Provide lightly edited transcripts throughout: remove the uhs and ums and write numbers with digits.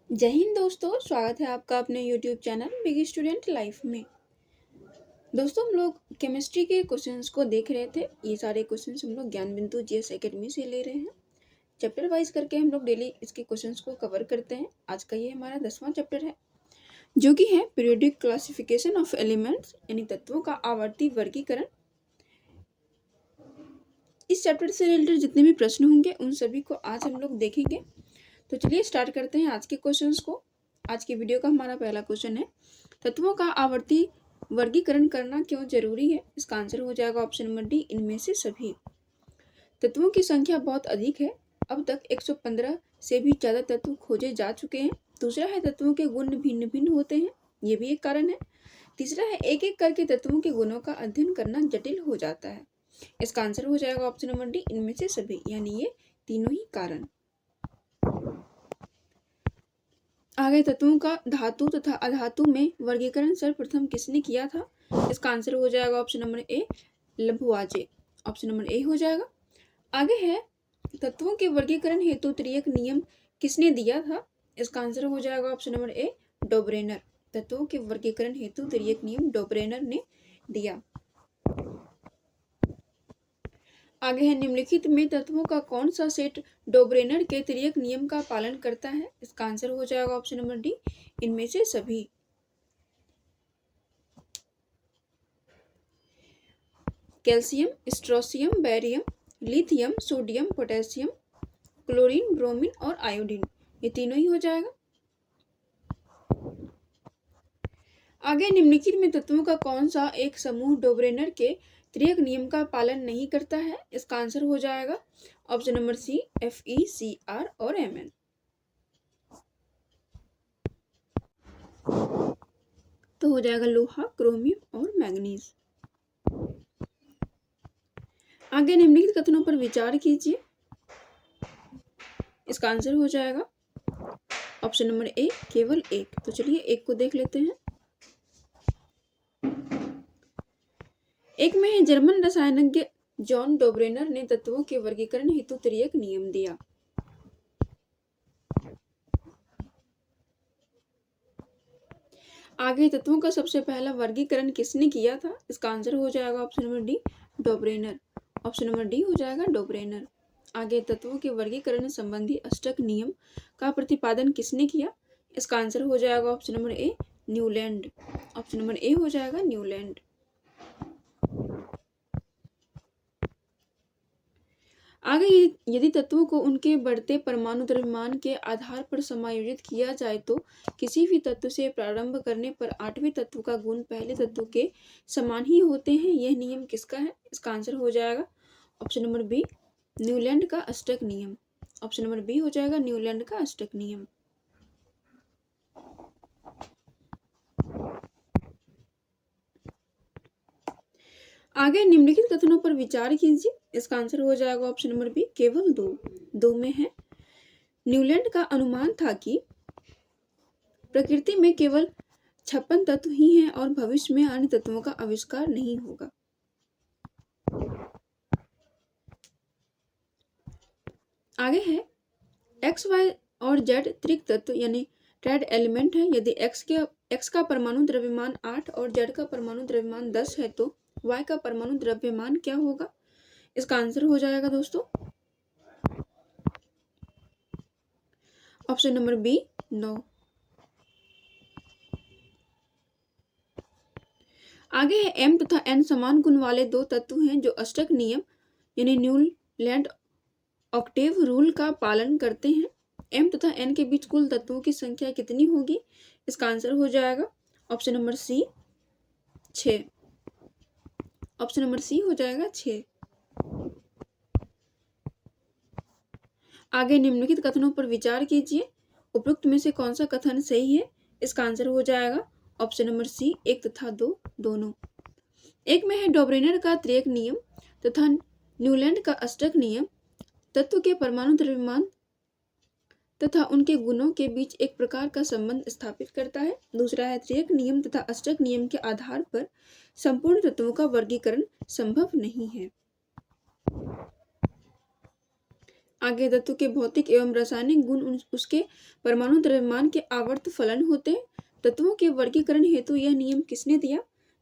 जय हिंद दोस्तों, स्वागत है आपका अपने YouTube channel big student life में। दोस्तों, हम लोग केमिस्ट्री के क्वेश्चंस को देख रहे थे। ये सारे क्वेश्चंस हम लोग ज्ञान बिंदु जीएस एकेडमी से ले रहे हैं। चैप्टर वाइज करके हम लोग डेली इसके क्वेश्चंस को कवर करते हैं। आज का ये हमारा 10वां चैप्टर है, जो कि है पीरियोडिक क्लासिफिकेशन ऑफ एलिमेंट्स, यानी तत्वों का आवर्ती वर्गीकरण। इस चैप्टर से रिलेटेड जितने भी प्रश्न होंगे उन सभी को आज हम लोग देखेंगे। तो चलिए स्टार्ट करते हैं आज के क्वेश्चंस को। आज की वीडियो का हमारा पहला क्वेश्चन है, तत्वों का आवर्ती वर्गीकरण करना क्यों जरूरी है। इसका आंसर हो जाएगा ऑप्शन नंबर डी, इनमें से सभी। तत्वों की संख्या बहुत अधिक है। अब तक 115 से भी ज्यादा तत्व खोजे जा चुके हैं। दूसरा है, तत्वों के गुण भिन्न भिन्न होते हैं, ये भी एक कारण है। तीसरा है, एक एक करके तत्वों के गुणों का अध्ययन करना जटिल हो जाता है। इसका आंसर हो जाएगा ऑप्शन नंबर डी, इनमें से सभी, यानी ये तीनों ही कारण। आगे, तत्वों का धातु तथा अधातु में वर्गीकरण सर्वप्रथम किसने किया था। इसका आंसर हो जाएगा ऑप्शन नंबर ए, लभुआजे। ऑप्शन नंबर ए हो जाएगा। आगे है, तत्वों के वर्गीकरण हेतु त्रियक नियम किसने दिया था। इसका आंसर हो जाएगा ऑप्शन नंबर ए, डोब्रेनर। तत्वों के वर्गीकरण हेतु त्रियक नियम डोब्रेनर ने दिया। आगे है, निम्नलिखित में तत्वों का कौन सा सेट डोब्रेनर के त्रियक नियम का पालन करता है। इसका आंसर हो जाएगा ऑप्शन नंबर डी, इनमें से सभी। Calcium, strontium, barium, lithium, sodium, potassium, chlorine, bromine और आयोडीन, ये तीनों ही हो जाएगा। आगे, निम्नलिखित में तत्वों का कौन सा एक समूह डोब्रेनर के त्रियक नियम का पालन नहीं करता है। इसका आंसर हो जाएगा ऑप्शन नंबर सी, FeCr और Mn। तो हो जाएगा लोहा, क्रोमियम और मैग्नीज। आगे निम्नलिखित कथनों पर विचार कीजिए। इसका आंसर हो जाएगा ऑप्शन नंबर ए, केवल एक। तो चलिए एक को देख लेते हैं। एक में है, जर्मन रसायनज्ञ जॉन डोब्रेनर ने तत्वों के वर्गीकरण हेतु त्रियक नियम दिया। आगे, तत्वों का सबसे पहला वर्गीकरण किसने किया था। इसका आंसर हो जाएगा option number D, Dobereiner. Option number D हो जाएगा डोब्रेनर। आगे, तत्वों के वर्गीकरण संबंधी अष्टक नियम का प्रतिपादन किसने किया। इसका आंसर हो जाएगा option number A, Newland. Option number A हो जाएगा न्यूलैंड। आगे, यदि तत्वों को उनके बढ़ते परमाणु द्रव्यमान के आधार पर समायोजित किया जाए तो किसी भी तत्व से प्रारंभ करने पर आठवें तत्व का गुण पहले तत्व के समान ही होते हैं। यह नियम किसका है। इसका आंसर हो जाएगा ऑप्शन नंबर बी, न्यूलैंड का अष्टक नियम। ऑप्शन नंबर बी हो जाएगा न्यूलैंड का अष्टक नियम। आगे, निम्नलिखित कथनों पर विचार कीजिए। इसका आंसर हो जाएगा ऑप्शन नंबर बी, केवल दो में है। न्यूलैंड का अनुमान था कि प्रकृति में केवल 56 तत्व ही हैं और भविष्य में अन्य तत्वों का आविष्कार नहीं होगा। आगे है, एक्स, वाई और जेड त्रिक तत्व यानी ट्रेड एलिमेंट है। यदि एक्स का परमाणु द्रव्यमान 8 और जेड का परमाणु द्रव्यमान 10 है तो वाई का परमाणु द्रव्यमान क्या होगा। इसका आंसर हो जाएगा दोस्तों ऑप्शन नंबर बी, 9। आगे है, एम तथा एन समान गुण वाले दो तत्व हैं जो अष्टक नियम यानी न्यूलैंड ऑक्टेव रूल का पालन करते हैं। एम तथा एन के बीच कुल तत्वों की संख्या कितनी होगी। इसका आंसर हो जाएगा option number C, 6। Option number C हो जाएगा 6। आगे, निम्नलिखित कथनों पर विचार कीजिए। उपरोक्त में से कौन सा कथन सही है। इसका आंसर हो जाएगा ऑप्शन नंबर सी, 1 तथा 2 दोनों। एक में है, डोब्रेनर का त्रियक नियम तथा न्यूलैंड का अष्टक नियम तत्व के परमाणु द्रव्यमान तथा उनके गुणों के बीच एक प्रकार का संबंध स्थापित करता है। दूसरा है, त्रियक नियम तथा अष्टक नियम के आधार पर संपूर्ण तत्वों का वर्गीकरण संभव नहीं है। आगे तत्व के भौतिक एवं रासायनिक गुण उसके परमाणु द्रव्यमान के आवर्त फलन होते हैं। तत्वों के वर्गीकरण हेतु यह नियम किसने दिया?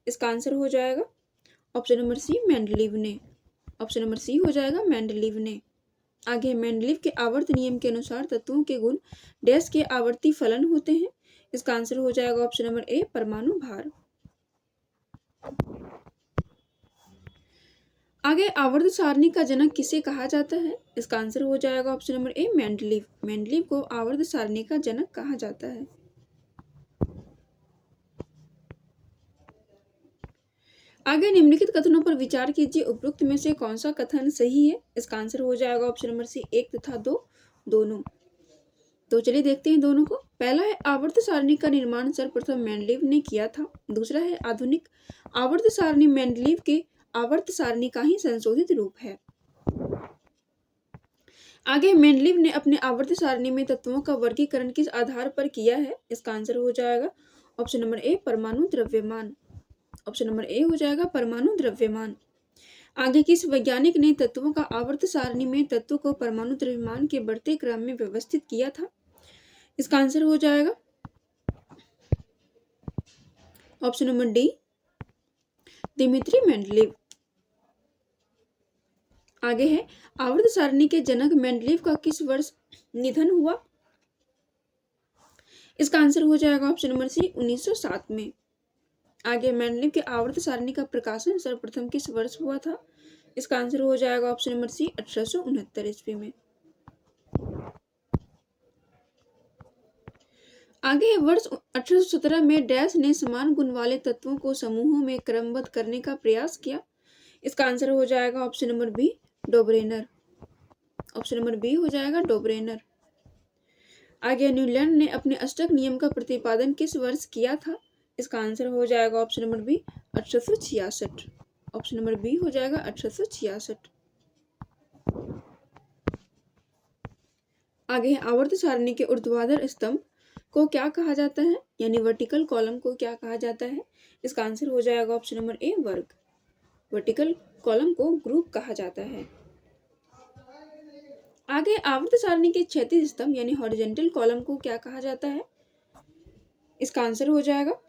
इसका आंसर हो जाएगा ऑप्शन नंबर सी, मेंडलीव ने। ऑप्शन नंबर सी हो जाएगा मेंडलीव ने। आगे मेंडलीव के आवर्त नियम के अनुसार तत्वों के गुण डैश के आवर्ती फलन होते हैं। इसका आंसर हो जाएगा ऑप्शन नंबर ए, परमाणु भार। आगे आवर्त सारणी का जनक किसे कहा जाता है? इसका आंसर हो जाएगा ऑप्शन नंबर ए, मेंडलीव। मेंडलीव को आवर्त सारणी का जनक कहा जाता है। आगे निम्नलिखित कथनों पर विचार कीजिए, उपरोक्त में से कौन सा कथन सही है? इसका आंसर हो जाएगा ऑप्शन नंबर सी, 1 तथा 2 दोनों। तो चलिए देखते हैं दोनों को। पहला है आवर्त सारणी का निर्माण सर्वप्रथम मेंडलीव ने किया था। दूसरा है आधुनिक आवर्त सारणी मेंडलीव के आवर्त सारणी का ही संशोधित रूप है। आगे मेंडलीव ने अपने आवर्त सारणी में तत्वों का वर्गीकरण किस आधार पर किया है? इसका आंसर हो जाएगा ऑप्शन नंबर ए, परमाणु द्रव्यमान। ऑप्शन नंबर ए हो जाएगा परमाणु द्रव्यमान। आगे किस वैज्ञानिक ने तत्वों का आवर्त सारणी में तत्व को परमाणु द्रव्यमान के बढ़ते क्रम में व्यवस्थित किया था? इसका आंसर हो जाएगा option number D, Dmitry Mendeleev. आगे है आवर्त सारणी के जनक मेंडलीव का किस वर्ष निधन हुआ? इसका आंसर हो जाएगा ऑप्शन नंबर सी, 1907 में। आगे मेंडलीव के आवर्त सारणी का प्रकाशन सर्वप्रथम किस वर्ष हुआ था? इसका आंसर हो जाएगा ऑप्शन नंबर सी, 1869 ईस्वी में। आगे है वर्ष 1817 में डैश ने समान गुण वाले तत्वों को समूहों में क्रमबद्ध करने का प्रयास किया। इसका आंसर हो जाएगा option number B, Dobereiner. Option number B हो जाएगा डोब्रेनर। आगे न्यूलैंड ने अपने अष्टक नियम का प्रतिपादन किस वर्ष किया था? इसका आंसर हो जाएगा option number B, 1866। Option number B हो जाएगा 1866। आगे है आवर्त सारणी के ऊर्ध्वाधर स्तंभ को क्या कहा जाता है, यानी वर्टिकल कॉलम को क्या कहा जाता है? इसका आंसर हो जाएगा ऑप्शन नंबर ए, वर्ग। वर्टिकल कॉलम को ग्रुप कहा जाता है। आगे आवर्त सारणी के क्षैतिज स्तंभ यानी हॉरिजॉन्टल कॉलम को क्या कहा जाता है? इसका आंसर हो जाएगा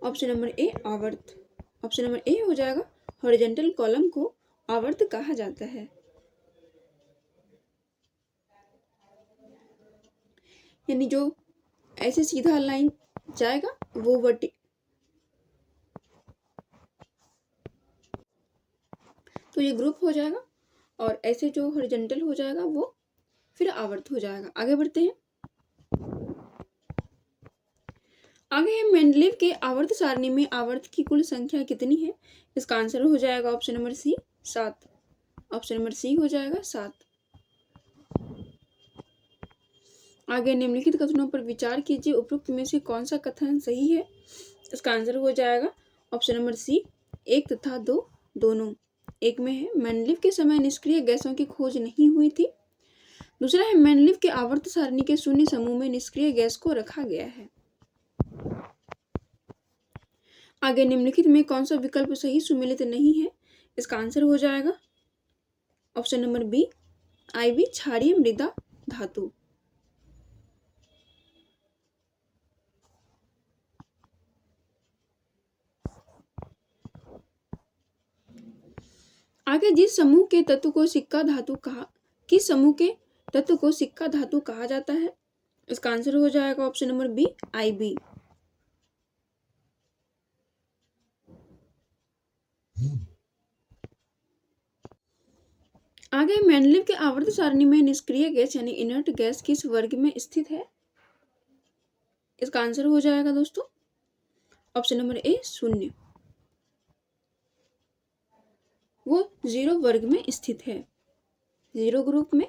ऑप्शन नंबर ए, आवर्त। ऑप्शन नंबर ए हो जाएगा हॉरिजॉन्टल कॉलम को आवर्त कहा जाता है। यानी जो ऐसे सीधा लाइन जाएगा वो तो ये ग्रुप हो जाएगा, और ऐसे जो हॉरिजॉन्टल हो जाएगा वो फिर आवर्त हो जाएगा। आगे बढ़ते हैं। आगे है मेंडलीव के आवर्त सारणी में आवर्त की कुल संख्या कितनी है? इसका आंसर हो जाएगा option number C, 7। Option number C हो जाएगा 7। आगे निम्नलिखित कथनों पर विचार कीजिए, उपरोक्त में से कौन सा कथन सही है? इसका आंसर हो जाएगा ऑप्शन नंबर सी, 1 तथा 2 दोनों। एक में है मेंडलीव के समय निष्क्रिय गैसों की खोज नहीं हुई थी। दूसरा है मेंडलीव के आवर्त सारणी के शून्य समूह में निष्क्रिय गैस को रखा गया है। आगे निम्नलिखित में कौन सा विकल्प सही सुमेलित नहीं है? इसका आंसर हो जाएगा ऑप्शन नंबर बी, आईवी क्षारीय मृदा धातु। आगे जिस समूह के तत्व को सिक्का धातु कहा किस समूह के तत्व को सिक्का धातु कहा जाता है? इसका आंसर हो जाएगा ऑप्शन नंबर बी, आईबी। आगे मेंडलीव के आवर्त सारणी में निष्क्रिय गैस यानी इनर्ट गैस किस वर्ग में स्थित है? इसका आंसर हो जाएगा दोस्तों ऑप्शन नंबर ए, 0। वो 0 वर्ग में स्थित है, 0 ग्रुप में।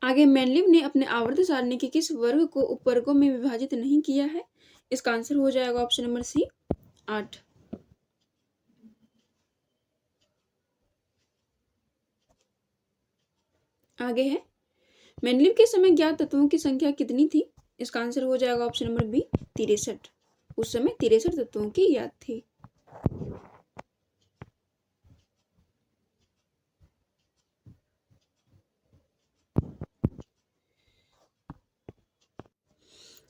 आगे मेंडलीव ने अपने आवर्त सारणी के किस वर्ग को उपवर्गों में विभाजित नहीं किया है? इसका आंसर हो जाएगा ऑप्शन नंबर सी, 8। आगे है मेंडलीव के समय ज्ञात तत्वों की संख्या कितनी थी? इसका आंसर हो जाएगा ऑप्शन नंबर बी, 63। उस समय 63 तत्वों की याद थी।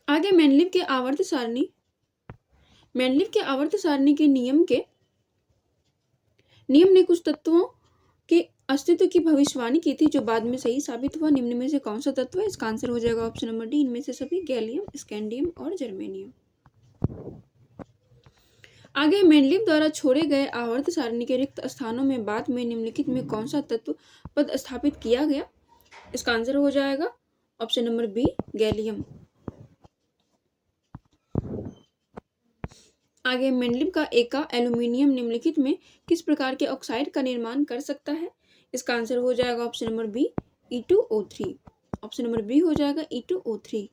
आगे मेंडलीव के आवर्त सारणी के नियम ने कुछ तत्वों के अस्तित्व की भविष्यवाणी की थी जो बाद में सही साबित हुआ। निम्न में से कौन सा तत्व है? इसका आंसर हो जाएगा ऑप्शन नंबर डी, इनमें से सभी, गैलियम, स्कैंडियम और जर्मेनियम। आगे मेंडलीव द्वारा छोड़े गए आवर्त सारणी के रिक्त स्थानों में बाद में निम्नलिखित में कौन सा तत्व पद स्थापित किया गया? इसका आंसर हो जाएगा ऑप्शन नंबर बी, गैलियम। आगे मेंडलीव का एका एल्यूमिनियम निम्नलिखित में किस प्रकार के ऑक्साइड का निर्माण कर सकता है? इसका आंसर हो जाएगा option number B, E2O3। Option number B हो जाएगा E2O3।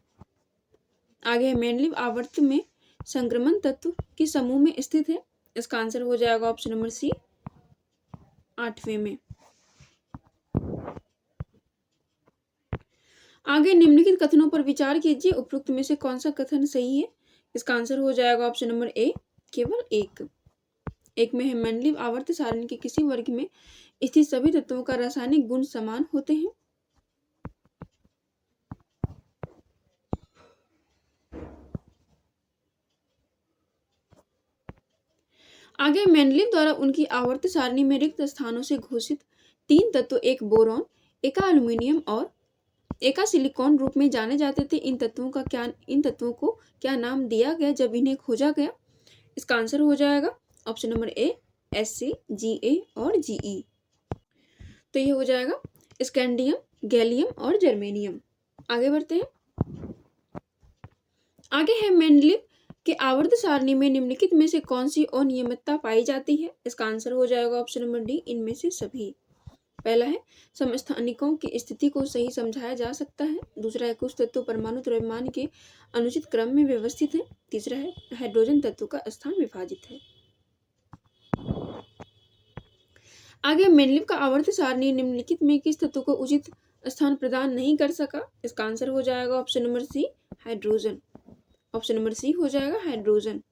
आगे मेंडलीव आवर्त में संक्रमण तत्व किस समूह में स्थित है? इसका आंसर हो जाएगा ऑप्शन नंबर सी, 8वें में। आगे निम्नलिखित कथनों पर विचार कीजिए, उपरोक्त में से कौन सा कथन सही है? इसका आंसर हो जाएगा ऑप्शन नंबर ए, केवल एक में है मेंडलीव आवर्त सारणी के किसी वर्ग में स्थित सभी तत्वों का रासायनिक गुण समान होते हैं। आगे मेंडलीव द्वारा उनकी आवर्त सारणी में रिक्त स्थानों से घोषित 3 तत्व, एक बोरॉन, एका एल्यूमिनियम और एका सिलिकॉन रूप में जाने जाते थे। इन तत्वों को क्या नाम दिया गया जब इन्हें खोजा गया? इसका आंसर हो जाएगा ऑप्शन नंबर ए, Sc, Ga और Ge। तो ये हो जाएगा स्कैंडियम, गैलियम और जर्मेनियम। आगे बढ़ते हैं। आगे है मेंडलीव के आवर्त सारणी में निम्नलिखित में से कौन सी अनियमितता पाई जाती है? इसका आंसर हो जाएगा ऑप्शन नंबर डी, इनमें से सभी। पहला है समस्थानिकों की स्थिति को सही समझाया जा सकता है। दूसरा है कुछ तत्व परमाणु द्रव्यमान के अनुचित क्रम में व्यवस्थित है। तीसरा है हाइड्रोजन तत्व का स्थान विभाजित है। आगे मेंडलीव का आवर्त सारणी निम्नलिखित में किस तत्व को उचित स्थान प्रदान नहीं कर सका? इसका आंसर हो जाएगा option number C, hydrogen. Option number C हो जाएगा हाइड्रोजन।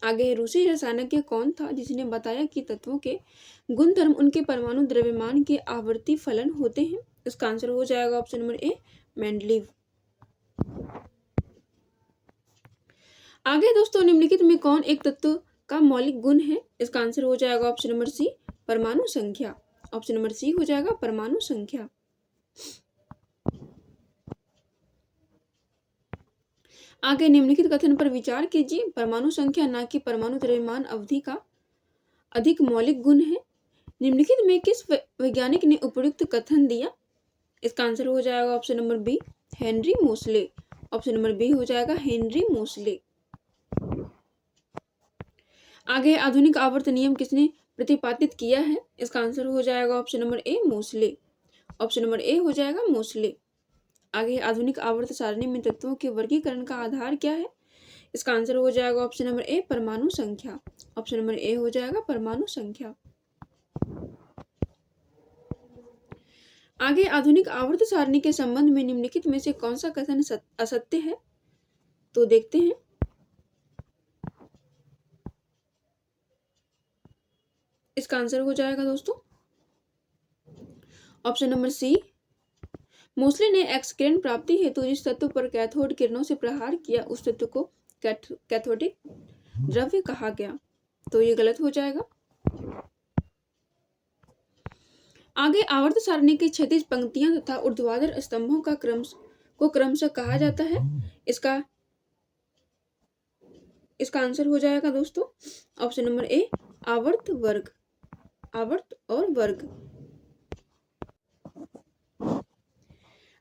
आगे रूसी रसायनज्ञ कौन था जिसने बताया कि तत्वों के गुणधर्म उनके परमाणु द्रव्यमान के आवर्ती फलन होते हैं? इसका आंसर हो जाएगा ऑप्शन नंबर ए, मेंडलीव। आगे दोस्तों निम्नलिखित में कौन एक तत्व का मौलिक गुण है? इसका आंसर हो जाएगा ऑप्शन नंबर सी, परमाणु संख्या। ऑप्शन नंबर सी हो जाएगा परमाणु संख्या। आगे निम्नलिखित कथन पर विचार कीजिए, परमाणु संख्या ना कि परमाणु द्रव्यमान अवधि का अधिक मौलिक गुण है। निम्नलिखित में किस वैज्ञानिक ने उपयुक्त कथन दिया? इसका आंसर हो जाएगा option number B, Henry Mosle. Option number B हो जाएगा हेनरी मोसले। आगे आधुनिक आवर्त नियम किसने प्रतिपादित किया है? इसका आंसर हो जाएगा option number A, Mosle. Option number A हो जाएगा मोसले। आगे आधुनिक आवर्त सारणी में तत्वों के वर्गीकरण का आधार क्या है? इसका आंसर हो जाएगा ऑप्शन नंबर ए, परमाणु संख्या। ऑप्शन नंबर ए हो जाएगा परमाणु संख्या। आगे आधुनिक आवर्त सारणी के संबंध में निम्नलिखित में से कौन सा कथन असत्य है? तो देखते हैं। इसका आंसर हो जाएगा दोस्तों ऑप्शन नंबर सी, मोसले ने एक्स किरण प्राप्ति हेतु जिस तत्व पर कैथोड किरणों से प्रहार किया उस तत्व को कैथोडिक द्रव्य कहा गया। तो ये गलत हो जाएगा। आगे आवर्त सारणी की क्षैतिज पंक्तियां तथा ऊर्ध्वाधर स्तंभों का क्रमशः कहा जाता है। इसका आंसर हो जाएगा दोस्तों ऑप्शन नंबर ए, आवर्त वर्ग। आवर्त और वर्ग।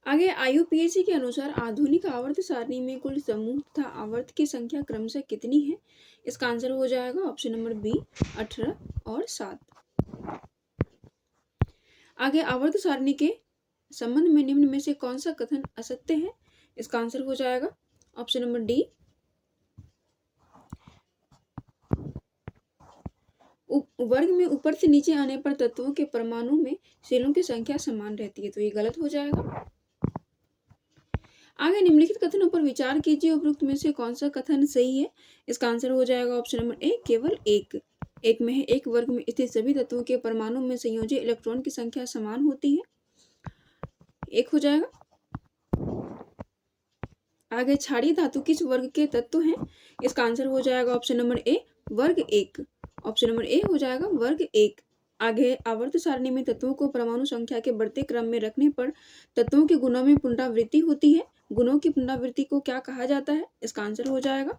आगे IUPAC के अनुसार आधुनिक आवर्त सारणी में कुल समूह तथा आवर्त की संख्या क्रमशः कितनी है? इसका आंसर हो जाएगा ऑप्शन नंबर बी, 18 और 7। आगे आवर्त सारणी के संबंध में निम्न में से कौन सा कथन असत्य है? इसका आंसर हो जाएगा ऑप्शन नंबर डी, वर्ग में ऊपर से नीचे आने पर तत्वों के परमाणु में शेलों की संख्या समान रहती है। तो ये गलत हो जाएगा। आगे निम्नलिखित कथनों पर विचार कीजिए, उपरोक्त में से कौन सा कथन सही है। इसका आंसर हो जाएगा ऑप्शन नंबर ए, केवल एक। एक में है, एक वर्ग में स्थित सभी तत्वों के परमाणु में संयोजित इलेक्ट्रॉन की संख्या समान होती है, एक हो जाएगा। आगे क्षारीय धातु किस वर्ग के तत्व हैं। इसका आंसर हो जाएगा ऑप्शन नंबर ए, वर्ग एक। ऑप्शन नंबर ए हो जाएगा वर्ग एक। आगे आवर्त सारणी में तत्वों को परमाणु संख्या के बढ़ते क्रम में रखने पर तत्वों के गुणों में पुनरावृत्ति होती है। गुणों की पुनरावृत्ति को क्या कहा जाता है। इसका आंसर हो जाएगा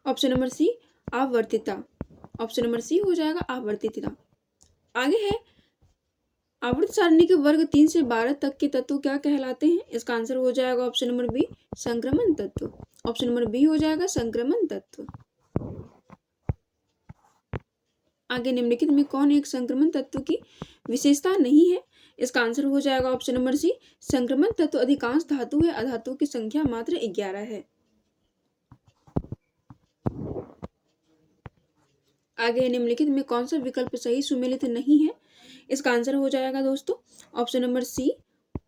ऑप्शन नंबर सी, आवर्तिता। ऑप्शन नंबर सी हो जाएगा आवर्तिता। आगे है आवर्त सारणी के वर्ग 3 से 12 तक के तत्व क्या कहलाते हैं। इसका आंसर हो जाएगा ऑप्शन नंबर बी, संक्रमण तत्व। ऑप्शन नंबर बी हो जाएगा संक्रमण तत्व। आगे निम्नलिखित में कौन एक संक्रमण तत्व की विशेषता नहीं है। इसका आंसर हो जाएगा ऑप्शन नंबर सी, संक्रमण तत्व अधिकांश धातु है, अधातुओं की संख्या मात्र 11 है। आगे निम्नलिखित में कौन सा विकल्प सही सुमेलित नहीं है। इसका आंसर हो जाएगा दोस्तों ऑप्शन नंबर सी,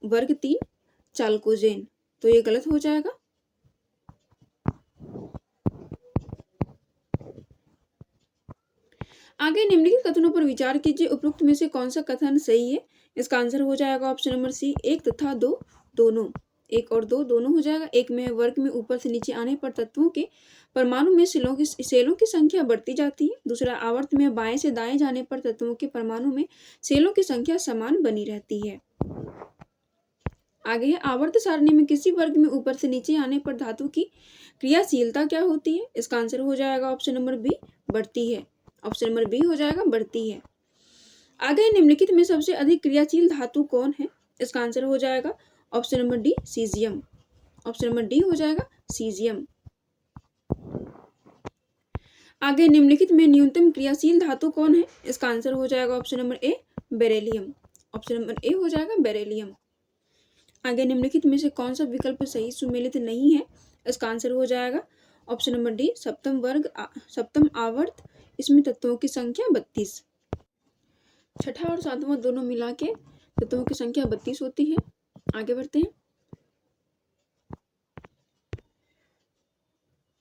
वर्ग 3 चाल्कोजेन। तो ये गलत हो जाएगा। आगे निम्नलिखित कथनों पर विचार कीजिए, उपरोक्त में से कौन सा कथन सही है। इसका आंसर हो जाएगा ऑप्शन नंबर सी, एक तथा दो दोनों। एक और दो दोनों हो जाएगा। एक में वर्ग में ऊपर से नीचे आने पर तत्वों के परमाणु में सेलों की संख्या बढ़ती जाती है। दूसरा, आवर्त में बाएं से दाएं जाने पर तत्वों के परमाणु में सेलों की संख्या समान बनी रहती है। आगे है आवर्त सारणी में किसी वर्ग में ऊपर से नीचे आने पर धातु की क्रियाशीलता क्या होती है। इसका आंसर हो जाएगा ऑप्शन नंबर बी, बढ़ती है। ऑप्शन नंबर बी हो जाएगा बढ़ती है। आगे निम्नलिखित में सबसे अधिक क्रियाशील धातु कौन है। इसका आंसर हो जाएगा option number D, caesium. Option number D हो जाएगा सीजियम। आगे निम्नलिखित में न्यूनतम क्रियाशील धातु कौन है। इसका आंसर हो जाएगा option number A, beryllium. Option number A हो जाएगा बेरिलियम। आगे निम्नलिखित में से कौन सा विकल्प सही सुमेलित नहीं है। इसका आंसर हो जाएगा ऑप्शन नंबर डी, सप्तम आवर्त, इसमें तत्वों की संख्या 32। छठा और सातवां दोनों मिला के तत्वों की संख्या 32 होती है। आगे बढ़ते हैं।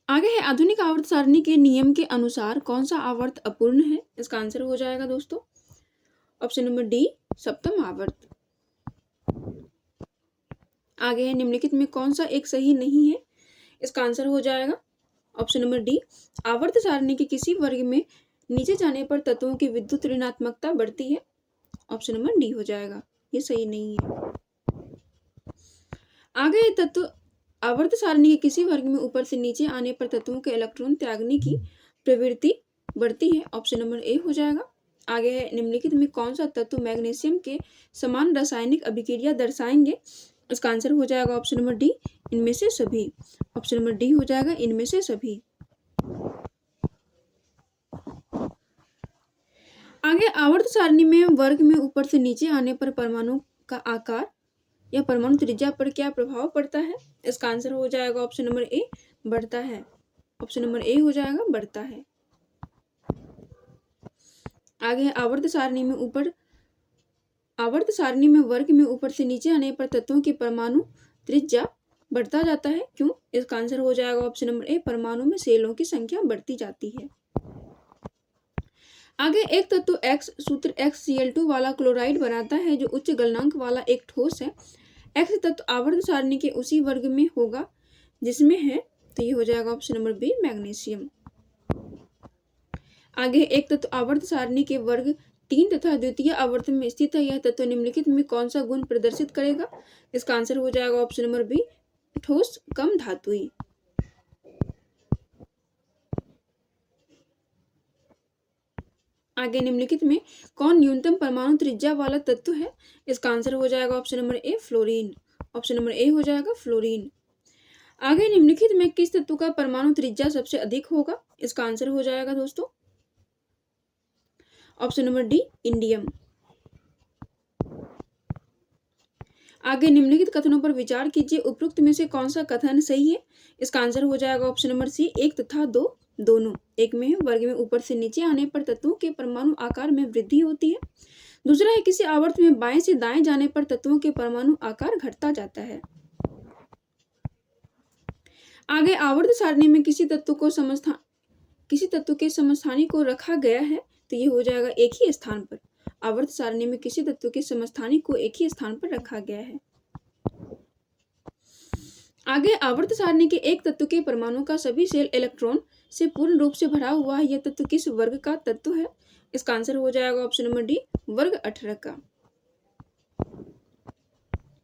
आगे है आधुनिक आवर्त सारणी के नियम के अनुसार कौन सा आवर्त अपूर्ण है। इसका आंसर हो जाएगा दोस्तों ऑप्शन नंबर डी, सप्तम आवर्त। आगे है निम्नलिखित में कौन सा एक सही नहीं है। इसका आंसर हो जाएगा ऑप्शन नंबर डी, आवर्त सारणी के किसी वर्ग में नीचे जाने पर तत्वों की विद्युत ऋणात्मकता बढ़ती है। ऑप्शन नंबर डी हो जाएगा, ये सही नहीं है। आगे तत्व आवर्त सारणी के किसी वर्ग में ऊपर से नीचे आने पर तत्वों के इलेक्ट्रॉन त्यागने की प्रवृत्ति बढ़ती है। ऑप्शन नंबर ए हो जाएगा। आगे है निम्नलिखित में कौन सा तत्व मैग्नीशियम के समान रासायनिक अभिक्रिया दर्शाएंगे। इसका आंसर हो जाएगा ऑप्शन नंबर डी, इनमें से सभी। ऑप्शन नंबर डी हो जाएगा इनमें से सभी। आगे आवर्त सारणी में वर्ग में ऊपर से नीचे आने पर परमाणु का आकार या परमाणु त्रिज्या पर क्या प्रभाव पड़ता है। इसका आंसर हो जाएगा ऑप्शन नंबर ए, बढ़ता है। ऑप्शन नंबर ए हो जाएगा बढ़ता है। आगे आवर्त सारणी में वर्ग में ऊपर से नीचे आने पर तत्वों की परमाणु त्रिज्या बढ़ता जाता है, क्यों। इसका आंसर हो जाएगा ऑप्शन नंबर ए, परमाणु में सेलों की संख्या बढ़ती जाती है। आगे एक तत्व X सूत्र XCl2 वाला क्लोराइड बनाता है जो उच्च गलनांक वाला एक ठोस है। X तत्व आवर्त सारणी के उसी वर्ग में होगा जिसमें है, तो ये हो जाएगा ऑप्शन नंबर बी, मैग्नीशियम। आगे एक तत्व आवर्त सारणी के वर्ग 3 तथा द्वितीय आवर्त में स्थित है। यह तत्व निम्नलिखित में कौन सा गुण प्रदर्शित करेगा। इसका आंसर हो जाएगा ऑप्शन नंबर बी, ठोस कम धातुई। आगे निम्नलिखित में कौन न्यूनतम परमाणु त्रिज्या वाला तत्व है। इसका आंसर हो जाएगा option number A, fluorine. Option number A हो जाएगा फ्लोरीन। आगे निम्नलिखित में किस तत्व का परमाणु त्रिज्या सबसे अधिक होगा। इसका आंसर हो जाएगा दोस्तों ऑप्शन नंबर डी, इंडियम। आगे निम्नलिखित कथनों पर विचार कीजिए, उपरोक्त में से कौन सा कथन सही है। इसका आंसर हो जाएगा ऑप्शन नंबर सी, एक तथा दो दोनों। एक में वर्ग में ऊपर से नीचे आने पर तत्वों के परमाणु आकार में वृद्धि होती है। दूसरा है किसी आवर्त में बाएं से दाएं जाने पर तत्वों के परमाणु आकार घटता जाता है। आगे आवर्त सारणी में किसी तत्व के समस्थानी को रखा गया है तो ये हो जाएगा एक ही स्थान पर। आवर्त सारणी में किसी तत्व के समस्थानी को एक ही स्थान पर रखा गया है। आगे आवर्त सारणी के एक तत्व के परमाणु का सभी शेल इलेक्ट्रॉन से पूर्ण रूप से भरा हुआ है। यह तत्व किस वर्ग का तत्व है? इसका आंसर हो जाएगा ऑप्शन नंबर डी, वर्ग 18 का।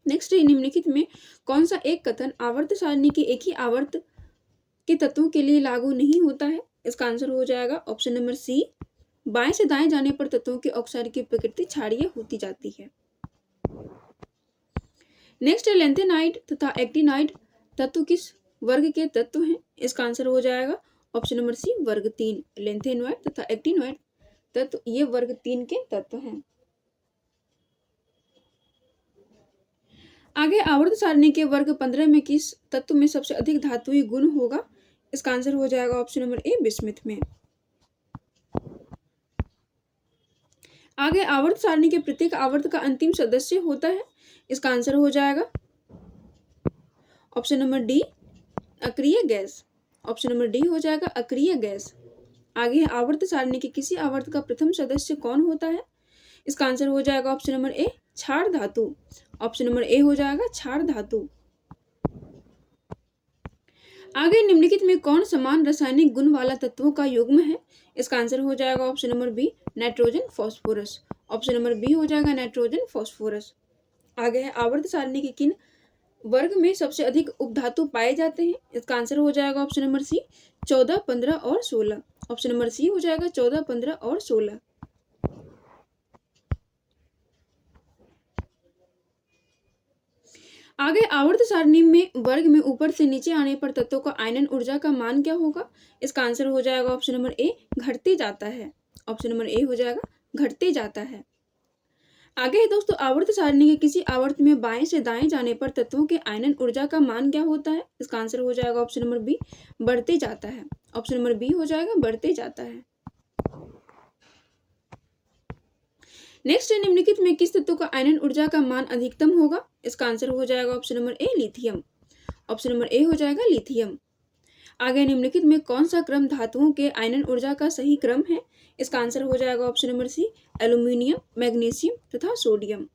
नेक्स्ट है निम्नलिखित में कौन सा एक कथन आवर्त सारणी के एक ही आवर्त के तत्वों के लिए लागू नहीं होता है? इसका आंसर हो जाएगा ऑप्शन नंबर सी, बाएं से दाएं जाने पर तत्वों के ऑक्साइड की प्रकृति क्षारीय होती जाती है। नेक्स्ट है लेंथेनाइड तथा एक्टिनाइड तत्व किस वर्ग के तत्व हैं? इसका आंसर हो जाएगा ऑप्शन नंबर सी, वर्ग 3। लेंथेनॉइड तथा एक्टिनॉइड तत्व ये वर्ग 3 के तत्व हैं। आगे आवर्त सारणी के वर्ग 15 में किस तत्व में सबसे अधिक धातुई गुण होगा? इसका आंसर हो जाएगा ऑप्शन नंबर ए, बिस्मिथ में। आगे आवर्त सारणी के प्रत्येक आवर्त का अंतिम सदस्य होता है। इसका आंसर हो जाएगा ऑप्शन नंबर डी, अक्रिय गैस। ऑप्शन नंबर डी हो जाएगा अक्रिय गैस। आगे आवर्त सारणी के किसी आवर्त का प्रथम सदस्य कौन होता है? इसका आंसर हो जाएगा ऑप्शन नंबर ए, क्षार धातु। ऑप्शन नंबर ए हो जाएगा क्षार धातु। आगे निम्नलिखित में कौन समान रासायनिक गुण वाला तत्वों का युग्म है? इसका आंसर हो जाएगा option number B, nitrogen phosphorus. Option number B हो जाएगा नाइट्रोजन फॉस्फोरस। आगे है आवर्त सारणी के किन वर्ग में सबसे अधिक उपधातु पाए जाते हैं? इसका आंसर हो जाएगा ऑप्शन नंबर सी, 14, 15 और 16। ऑप्शन नंबर सी हो जाएगा 14, 15 और 16। आगे आवर्त सारणी में वर्ग में ऊपर से नीचे आने पर तत्वों का आयनन ऊर्जा का मान क्या होगा? इसका आंसर हो जाएगा ऑप्शन नंबर ए, घटते जाता है। ऑप्शन नंबर ए हो जाएगा घटते जाता है। आगे है दोस्तों आवर्त सारणी के किसी आवर्त में बाएं से दाएं जाने पर तत्वों के आयनन ऊर्जा का मान क्या होता है? इसका आंसर हो जाएगा ऑप्शन नंबर बी, बढ़ते जाता है। ऑप्शन नंबर बी हो जाएगा बढ़ते जाता है। नेक्स्ट है निम्नलिखित में किस तत्व का आयनन ऊर्जा का मान अधिकतम होगा? इसका आंसर हो जाएगा option number A, lithium. Option number A हो जाएगा लिथियम। आगे निम्नलिखित में कौन सा क्रम धातुओं के आयनन ऊर्जा का सही क्रम है? इसका आंसर हो जाएगा option number C, aluminium, magnesium तथा सोडियम।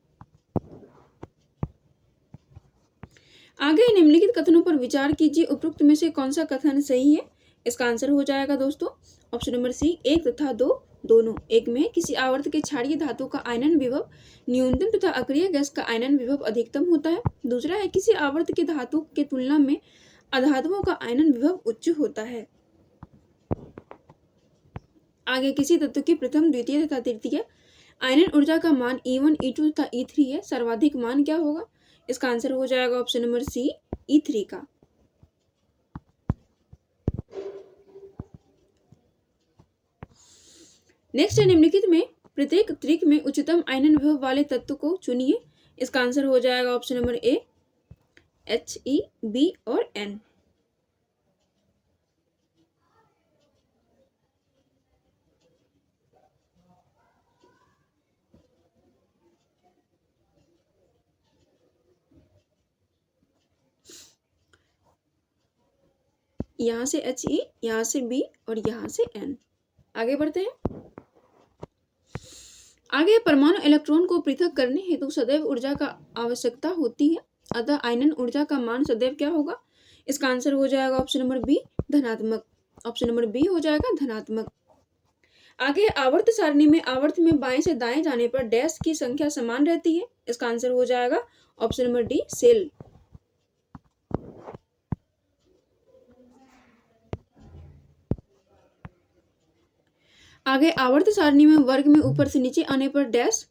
आगे निम्नलिखित कथनों पर विचार कीजिए, उपरोक्त में से कौन सा कथन सही है? इसका आंसर हो जाएगा दोस्तों ऑप्शन नंबर सी, 1 तथा 2 दोनों। एक में किसी आवर्त के क्षारीय धातु का आयनन विभव न्यूनतम तथा अक्रिय गैस का आयनन विभव अधिकतम होता है। दूसरा है किसी आवर्त के धातु के तुलना में अधातुओं का आयनन विभव उच्च होता है। आगे किसी तत्व की प्रथम, द्वितीय तथा तृतीय आयनन ऊर्जा का मान E1, E2 तथा E3 है। सर्वाधिक मान क्या होगा? इसका आंसर हो जाएगा ऑप्शन नंबर सी, E3 का। नेक्स्ट है निम्नलिखित में प्रत्येक त्रिक में उच्चतम आयनन विभव वाले तत्व को चुनिए। इसका आंसर हो जाएगा option number A, He, B और N। यहाँ से He, यहाँ से B और यहाँ से N। आगे बढ़ते हैं। आगे परमाणु इलेक्ट्रॉन को पृथक करने हेतु सदैव ऊर्जा का आवश्यकता होती है, अतः आयनन ऊर्जा का मान सदैव क्या होगा? इसका आंसर हो जाएगा ऑप्शन नंबर बी, धनात्मक। ऑप्शन नंबर बी हो जाएगा धनात्मक। आगे आवर्त सारणी में आवर्त में बाएं से दाएं जाने पर डैश की संख्या समान रहती है। इसका आंसर हो जाएगा ऑप्शन नंबर डी, सेल। आगे आवर्त सारणी में वर्ग में ऊपर से नीचे आने पर डैश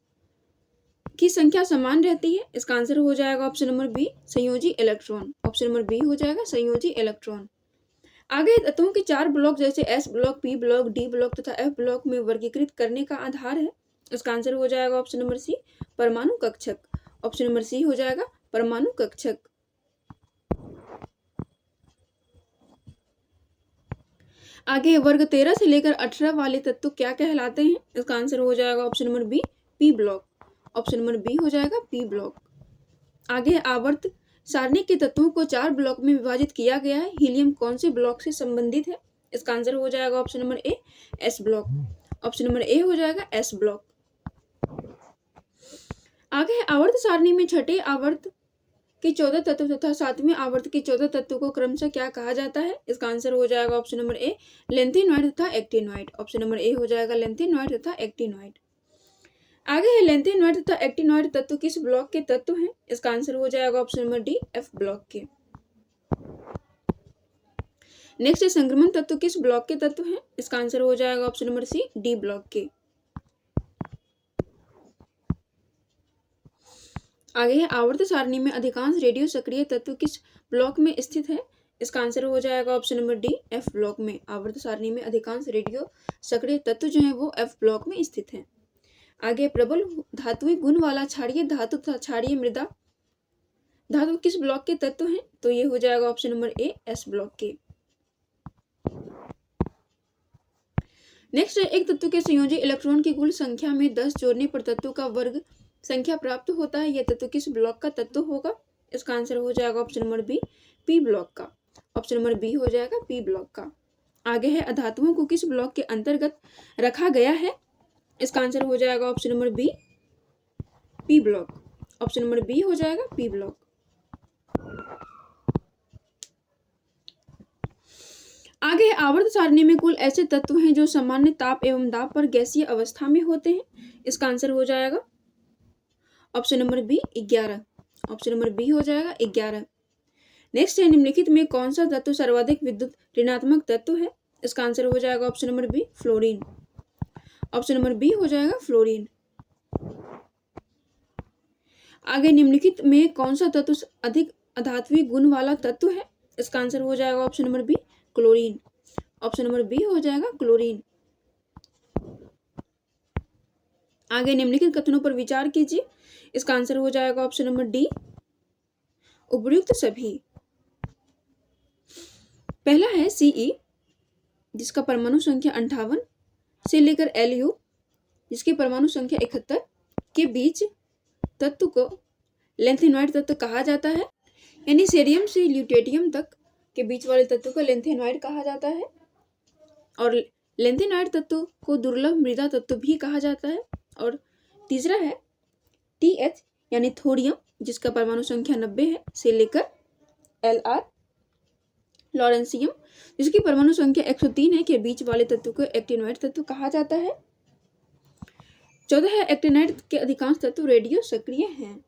की संख्या समान रहती है। इसका आंसर हो जाएगा ऑप्शन नंबर बी, संयोजी इलेक्ट्रॉन। ऑप्शन नंबर बी हो जाएगा संयोजी इलेक्ट्रॉन। आगे तत्वों के 4 ब्लॉक जैसे S block, P block, D block तथा F ब्लॉक में वर्गीकृत करने का आधार है। इसका आंसर हो जाएगा ऑप्शन नंबर सी, परमाणु कक्षक। ऑप्शन नंबर सी हो जाएगा परमाणु कक्षक। आगे वर्ग 13 से लेकर 18 वाले तत्व क्या कहलाते हैं? इसका आंसर हो जाएगा option number B, P block. Option number B हो जाएगा पी ब्लॉक। आगे है आवर्त सारणी के तत्वों को 4 ब्लॉक में विभाजित किया गया है। हीलियम कौन से ब्लॉक से संबंधित है? इसका आंसर हो जाएगा option number A S block. Option number A हो जाएगा एस ब्लॉक। आगे है आवर्त सारणी में छठे आवर्त के 14 तत्व तथा 7वें आवर्त के 14 तत्वों को क्रमशः क्या कहा जाता है? इसका आंसर हो जाएगा ऑप्शन नंबर ए लेंथेनॉइड तथा एक्टिनॉइड। ऑप्शन नंबर ए हो जाएगा लेंथेनॉइड तथा एक्टिनॉइड। आगे है लेंथेनॉइड तथा एक्टिनॉइड तत्व किस ब्लॉक के तत्व हैं? इसका आंसर हो जाएगा option number D F block के। नेक्स्ट है संक्रमण तत्व किस ब्लॉक के तत्व हैं? इसका आंसर हो जाएगा option number C D block के। आगे है आवर्त सारणी में अधिकांश रेडियो सक्रिय तत्व किस ब्लॉक में स्थित है? इसका आंसर हो जाएगा option number D F block में। आवर्त सारणी में अधिकांश रेडियो सक्रिय तत्व जो है वो एफ ब्लॉक में स्थित है। आगे प्रबल धातुई गुण वाला क्षारीय धातु तथा क्षारीय मृदा धातु किस ब्लॉक के तत्व हैं? तो ये हो जाएगा option number A S block के। नेक्स्ट है एक तत्व के संयोजी इलेक्ट्रॉन की कुल संख्या में 10 जोड़ने पर तत्व का वर्ग संख्या प्राप्त होता है। यह तत्व किस ब्लॉक का तत्व होगा? इसका आंसर हो जाएगा option number B P block का। ऑप्शन नंबर बी हो जाएगा पी ब्लॉक का। आगे है अधातुओं को किस ब्लॉक के अंतर्गत रखा गया है? इसका आंसर हो जाएगा option number B P block. Option number B हो जाएगा पी ब्लॉक। आगे आवर्त सारणी में कुल ऐसे तत्व हैं जो सामान्य ताप एवं दाब पर गैसीय अवस्था में होते हैं। इसका आंसर हो जाएगा option number B 11। Option number B हो जाएगा 11। नेक्स्ट है निम्नलिखित में कौन सा तत्व सर्वाधिक विद्युत ऋणात्मक तत्व है? इसका आंसर हो जाएगा option number B fluorine. Option number B हो जाएगा फ्लोरीन। आगे निम्नलिखित में कौन सा तत्व अधिक अधात्वीय गुण वाला तत्व है? इसका आंसर हो जाएगा option number B chlorine. Option number B हो जाएगा क्लोरीन। आगे निम्नलिखित कथनों पर विचार कीजिए। इसका आंसर हो जाएगा ऑप्शन नंबर डी उपर्युक्त सभी। पहला है सीई जिसका परमाणु संख्या 58 से लेकर एलयू जिसकी परमाणु संख्या 71 के बीच तत्व को लेंथेनॉइड तत्व कहा जाता है। यानी सेरियम से ल्यूटेटियम तक के बीच वाले तत्व को लेंथेनॉइड कहा जाता है। और लेंथेनॉइड तत्व को दुर्लभ मृदा तत्व भी कहा जाता है। और तीसरा है टीएच यानी थोरियम जिसका परमाणु संख्या 90 है से लेकर एलआर लॉरेंसियम जिसकी परमाणु संख्या 103 है के बीच वाले तत्व को एक्टिनॉइड तत्व कहा जाता है। 14 है एक्टिनॉइड के अधिकांश तत्व रेडियो सक्रिय हैं।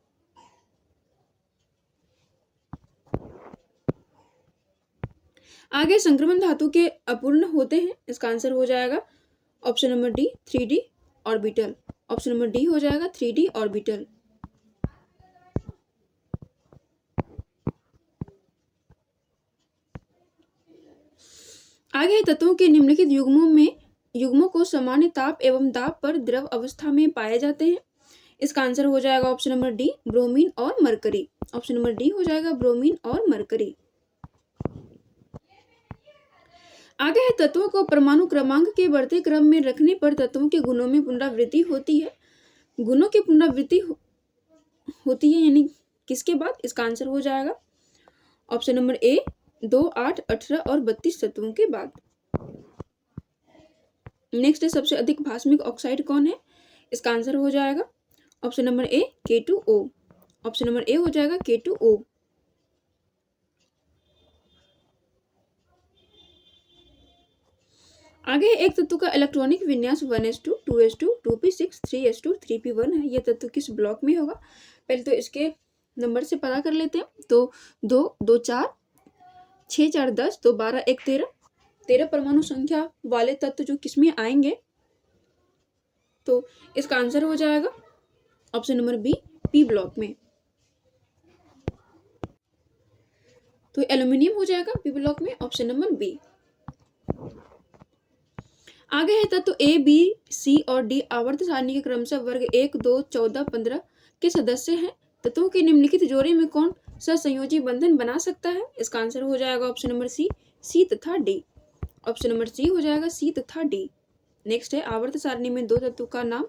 आगे संक्रमण धातु के अपूर्ण होते हैं। इसका आंसर हो जाएगा option number D 3d orbital. Option number D हो जाएगा 3d ऑर्बिटल। आगे तत्वों के निम्नलिखित युग्मों को सामान्य ताप एवं दाब पर द्रव अवस्था में पाए जाते हैं। इसका आंसर हो जाएगा ऑप्शन नंबर डी ब्रोमीन और मरकरी। ऑप्शन नंबर डी हो जाएगा ब्रोमीन और मरकरी। आगे है तत्वों को परमाणु क्रमांक के बढ़ते क्रम में रखने पर तत्वों के गुणों में पुनरावृत्ति होती है। गुणों की पुनरावृत्ति होती है यानी किसके बाद? इसका आंसर हो जाएगा ऑप्शन नंबर ए 2, 8, 18 और 32 तत्वों के बाद। नेक्स्ट है सबसे अधिक भास्मिक ऑक्साइड कौन है? इसका आंसर हो जाएगा option number A K2O। Option number A हो जाएगा K2O। आगे एक तत्व का इलेक्ट्रॉनिक विन्यास 1s2, 2s2, 2p6, 3s2, 3p1 है। यह तत्व किस ब्लॉक में होगा? पहले तो इसके नंबर से पता कर लेते हैं। तो 2, 2, 4, 6, 4, 10, 2, 12, 1, 13 परमाणु संख्या वाले तत्व जो किसमें आएंगे? तो इसका आंसर हो जाएगा option number B P block में। तो एल्यूमिनियम हो जाएगा पी ब्लॉक में। Option number B. आगे है तत्व ए बी सी और डी आवर्त सारणी के क्रमशः वर्ग 1, 2, 14, 15 के सदस्य हैं। तत्वों के निम्नलिखित जोड़े में कौन सा संयोजी बंधन बना सकता है? इसका आंसर हो जाएगा ऑप्शन नंबर सी तथा डी। ऑप्शन नंबर सी हो जाएगा सी तथा डी। नेक्स्ट है आवर्त सारणी में 2 तत्वों का नाम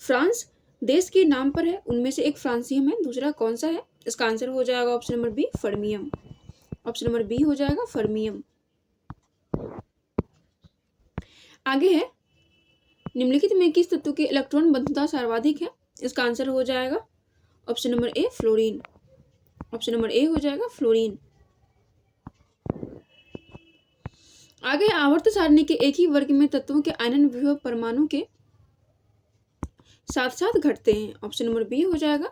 फ्रांस देश के नाम पर है, उनमें से एक फ्रांसियम है, दूसरा कौन सा है? इसका आंसर हो जाएगा option number B, fermium. Option number B हो जाएगा फर्मियम। आगे है, निम्नलिखित में किस तत्व की इलेक्ट्रॉन बंधुता सर्वाधिक है? इसका आंसर हो जाएगा option number A, fluorine. Option number A हो जाएगा फ्लोरीन। आगे आवर्त सारणी के एक ही वर्ग में तत्वों के आयनन विभव परमाणु के साथ साथ घटते हैं। ऑप्शन नंबर बी हो जाएगा,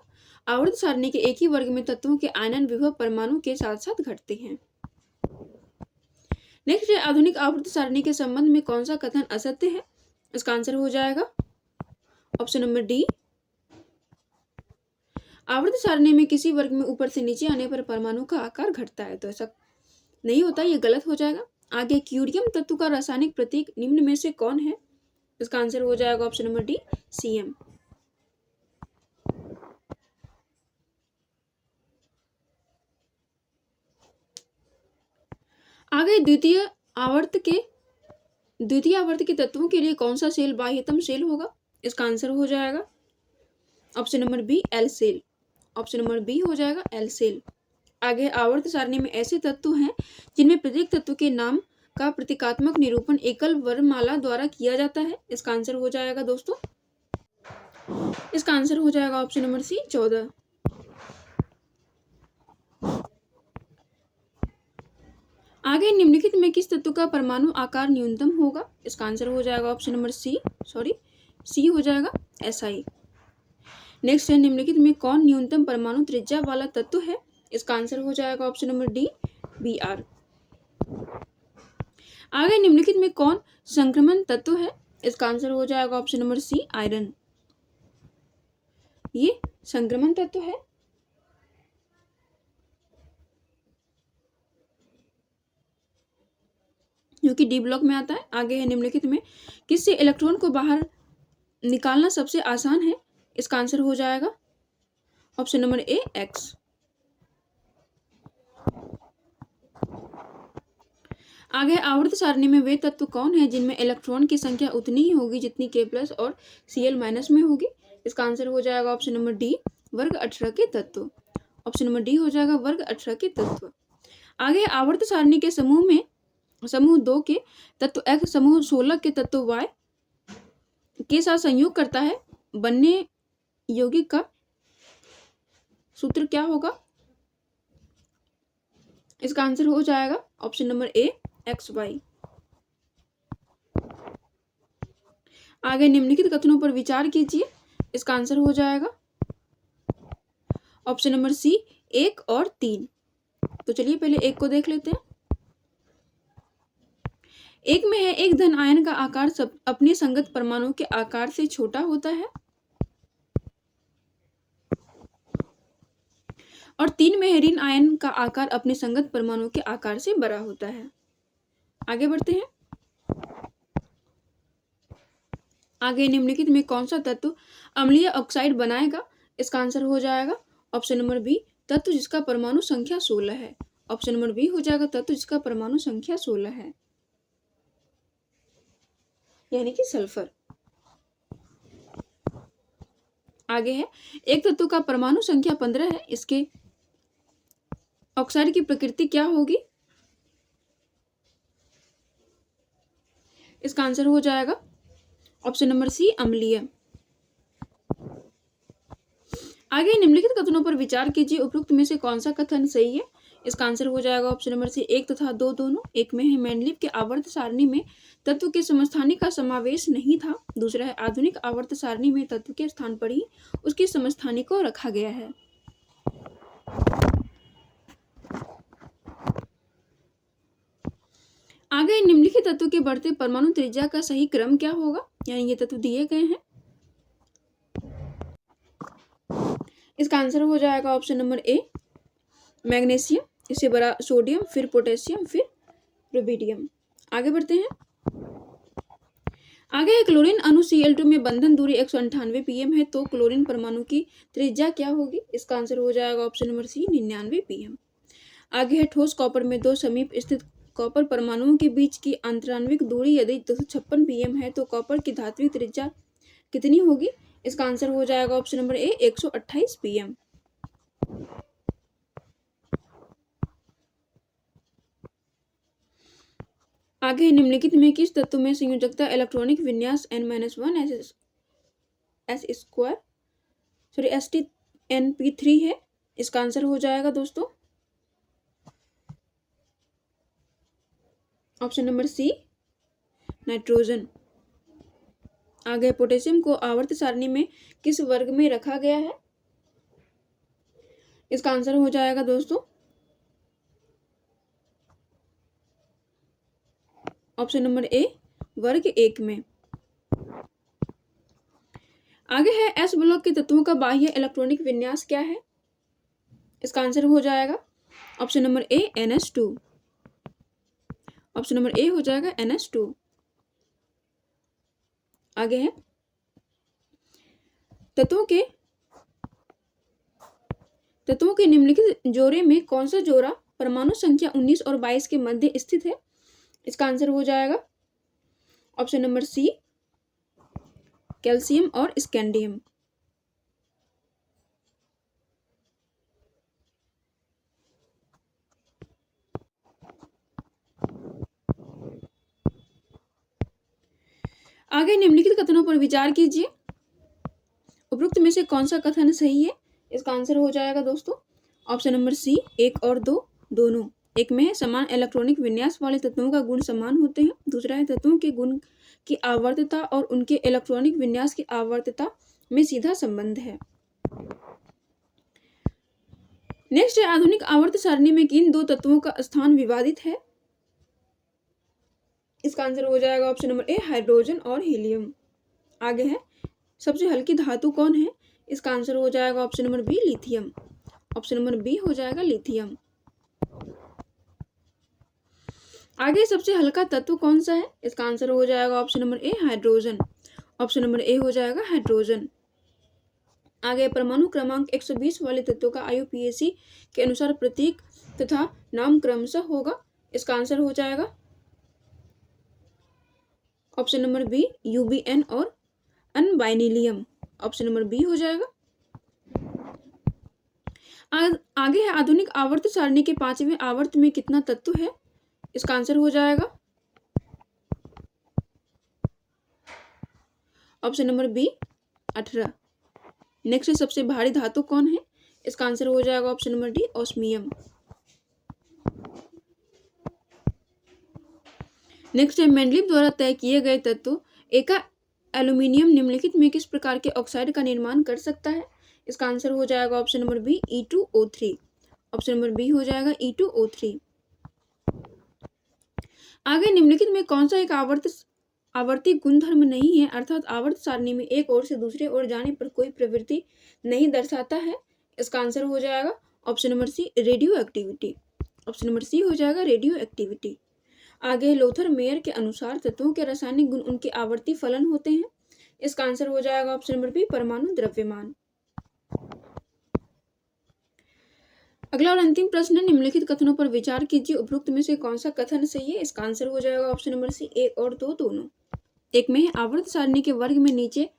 आवर्त सारणी के एक ही वर्ग में तत्वों के आयनन विभव परमाणु के साथ साथ घटते हैं। नेक्स्ट है, आधुनिक आवर्त सारणी के संबंध में कौन सा कथन असत्य है? इसका आंसर हो जाएगा ऑप्शन नंबर डी, आवर्त सारणी में किसी वर्ग में ऊपर से नीचे आने पर परमाणु का आकार घटता है, तो ऐसा नहीं होता, ये गलत हो जाएगा। आगे, क्यूरियम तत्व का रासायनिक प्रतीक निम्न में से कौन है? इसका आंसर हो जाएगा ऑप्शन नंबर डी, Cm। आगे, द्वितीय आवर्त के तत्वों के लिए कौन सा सेल बाह्यतम सेल होगा? इसका आंसर हो जाएगा option number B, L shell. Option number B हो जाएगा एल सेल। आगे, आवर्त सारणी में ऐसे तत्व हैं जिनमें प्रत्येक तत्व के नाम का प्रतीकात्मक निरूपण एकल वर्णमाला द्वारा किया जाता है। इसका आंसर हो जाएगा दोस्तों, इसका आंसर हो जाएगा ऑप्शन नंबर सी, 14। आगे, निम्नलिखित में किस तत्व का परमाणु आकार न्यूनतम होगा? इसका आंसर हो जाएगा ऑप्शन नंबर सी हो जाएगा, Si। नेक्स्ट है, निम्नलिखित में कौन न्यूनतम परमाणु त्रिज्या वाला तत्व है? इसका आंसर हो जाएगा ऑप्शन नंबर डी, Br। आगे, निम्नलिखित में कौन संक्रमण तत्व है? इसका आंसर हो जाएगा ऑप्शन नंबर सी, आयरन। ये संक्रमण तत्व है। जो कि डी ब्लॉक में आता है। आगे है, निम्नलिखित में किससे इलेक्ट्रॉन को बाहर निकालना सबसे आसान है? इसका आंसर हो जाएगा ऑप्शन नंबर ए, एक्स। आगे, आवर्त सारणी में वे तत्व कौन है जिनमें इलेक्ट्रॉन की संख्या उतनी ही होगी जितनी K+ और Cl- में होगी? इसका आंसर हो जाएगा ऑप्शन नंबर डी, वर्ग 18 के तत्व। ऑप्शन नंबर डी हो जाएगा वर्ग 18 के तत्व। आगे, आवर्त सारणी के समूह 2 के तत्व X समूह 16 के तत्व Y के साथ संयोग करता है, बनने यौगिक का सूत्र क्या होगा? इसका आंसर हो जाएगा ऑप्शन नंबर ए, XY। आगे, निम्नलिखित कथनों पर विचार कीजिए। इसका आंसर हो जाएगा ऑप्शन नंबर सी, 1 और 3। तो चलिए पहले 1 को देख लेते हैं। 1 में है, एक धन आयन का आकार सब अपने संगत परमाणु के आकार से छोटा होता है, और 3 में है, ऋण आयन का आकार अपने संगत परमाणु के आकार से बड़ा होता है। आगे बढ़ते हैं। आगे, निम्नलिखित में कौन सा तत्व अम्लीय ऑक्साइड बनाएगा? इसका आंसर हो जाएगा ऑप्शन नंबर बी, तत्व जिसका परमाणु संख्या 16 है। ऑप्शन नंबर बी हो जाएगा तत्व जिसका परमाणु संख्या 16 है, यानी कि सल्फर। आगे है, एक तत्व का परमाणु संख्या 15 है, इसके ऑक्साइड की प्रकृति क्या होगी? इसका आंसर हो जाएगा ऑप्शन नंबर सी, अम्लीय। आगे, निम्नलिखित कथनों पर विचार कीजिए, उपरोक्त में से कौन सा कथन सही है? इसका आंसर हो जाएगा ऑप्शन नंबर सी, 1 तथा 2 दोनों। एक में है, मेंडलीव के आवर्त सारणी में तत्व के समस्थानिक का समावेश नहीं था। दूसरा है, आधुनिक आवर्त सारणी में तत्व के स्थान पर ही उसके समस्थानिक को रखा गया है। आगे, निम्नलिखित तत्व के बढ़ते परमाणु त्रिज्या का सही क्रम क्या होगा? यानी ये तत्व दिए गए हैं। इसका आंसर हो जाएगा ऑप्शन नंबर ए, मैग्नीशियम, इससे बड़ा सोडियम, फिर पोटेशियम, फिर रुबिडियम। आगे बढ़ते हैं। आगे, क्लोरीन अणु Cl2 में बंधन दूरी 198 pm है, तो क्लोरीन परमाणु की त्रिज्या क्या होगी? इसका आंसर हो जाएगा ऑप्शन नंबर सी, 99 pm। आगे है, ठोस कॉपर में 2 समीप स्थित कॉपर परमाणुओं के बीच की आंतराणविक दूरी यदि 256 pm है, तो कॉपर की धात्विक त्रिज्या कितनी होगी? इसका आंसर हो जाएगा ऑप्शन नंबर ए 128 pm। आगे निम्नलिखित में किस तत्व में संयोजकता इलेक्ट्रॉनिक विन्यास n-1 S square sorry StNp3 है। इसका आंसर हो जाएगा दोस्तों ऑप्शन नंबर सी नाइट्रोजन। आगे पोटेशियम को आवर्त सारणी में किस वर्ग में रखा गया है? इसका आंसर हो जाएगा दोस्तों ऑप्शन नंबर ए वर्ग 1 में। आगे है एस ब्लॉक के तत्वों का बाह्य इलेक्ट्रॉनिक विन्यास क्या है? इसका आंसर हो जाएगा option number A NH2। Option number A हो जाएगा NH2। आगे है तत्वों के निम्नलिखित जोड़े में कौन सा जोड़ा परमाणु संख्या 19 और 22 के मध्य स्थित है? इसका आंसर हो जाएगा ऑप्शन नंबर सी कैल्शियम और स्कैंडियम। आगे निम्नलिखित कथनों पर विचार कीजिए। उपरोक्त में से कौन सा कथन सही है? इसका आंसर हो जाएगा दोस्तों ऑप्शन नंबर सी 1 और 2 दोनों। एक में है समान इलेक्ट्रॉनिक विन्यास वाले तत्वों का गुण समान होते हैं। दूसरा है तत्वों के गुण की आवर्तता और उनके इलेक्ट्रॉनिक विन्यास की आवर्तता में सीधा संबंध है। नेक्स्ट है आधुनिक आवर्त सारणी में किन दो तत्वों का स्थान विवादित है? इसका आंसर हो जाएगा ऑप्शन नंबर ए हाइड्रोजन और हीलियम। आगे है सबसे हल्की धातु कौन है? इसका आंसर हो जाएगा option number B lithium. Option number B हो जाएगा लिथियम। आगे सबसे हल्का तत्व कौन सा है? इसका आंसर हो जाएगा option number A hydrogen. Option number A हो जाएगा हाइड्रोजन। आगे परमाणु क्रमांक 120 वाले तत्वों का IUPAC के अनुसार प्रतीक तथा नाम क्रमशः होगा। इसका आंसर हो जाएगा ऑप्शन नंबर बी UBN और अनबाइनिलियम। ऑप्शन नंबर बी हो जाएगा। आगे है आधुनिक आवर्त सारणी के 5वें आवर्त में कितना तत्व है? इसका आंसर हो जाएगा ऑप्शन नंबर बी 18। नेक्स्ट सबसे भारी धातु कौन है? इसका आंसर हो जाएगा option number D osmium. Next है मेंडलीव द्वारा तय किए गए तत्व एका एल्यूमिनियम निम्नलिखित में किस प्रकार के ऑक्साइड का निर्माण कर सकता है? इसका आंसर हो जाएगा option number B E2O3। Option number B हो जाएगा E2O3। आगे निम्नलिखित में कौन सा एक आवर्ती गुणधर्म नहीं है, अर्थात आवर्त सारणी में एक ओर से दूसरे ओर जाने पर कोई प्रवृत्ति नहीं दर्शाता है? इसका आंसर हो जाएगा option number C radioactivity. Option number C हो जाएगा रेडियो एक्टिविटी। आगे लोथर मेयर के अनुसार तत्वों के रासायनिक गुण उनके आवर्ती फलन होते हैं। इसका आंसर हो जाएगा ऑप्शन नंबर बी परमाणु द्रव्यमान। अगला और अंतिम प्रश्न है निम्नलिखित कथनों पर विचार कीजिए। उपरोक्त में से कौन सा कथन सही है? इसका आंसर हो जाएगा ऑप्शन नंबर सी 1 और 2 दोनों। एक में है आवर्त सारणी के वर्ग में नीचे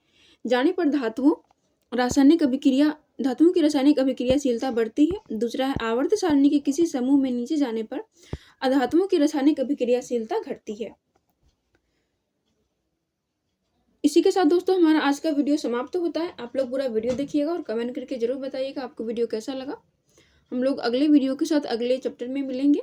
जाने पर धातुओं की रासायनिक अभिक्रियाशीलता बढ़ती है। दूसरा है आवर्त सारणी के किसी समूह में नीचे जाने पर अधातुओं की रासायनिक अभिक्रियाशीलता घटती है। इसी के साथ दोस्तों हमारा आज का वीडियो समाप्त होता है। आप लोग पूरा वीडियो देखिएगा और कमेंट करके जरूर बताइएगा आपको वीडियो कैसा लगा। हम लोग अगले वीडियो के साथ अगले चैप्टर में मिलेंगे।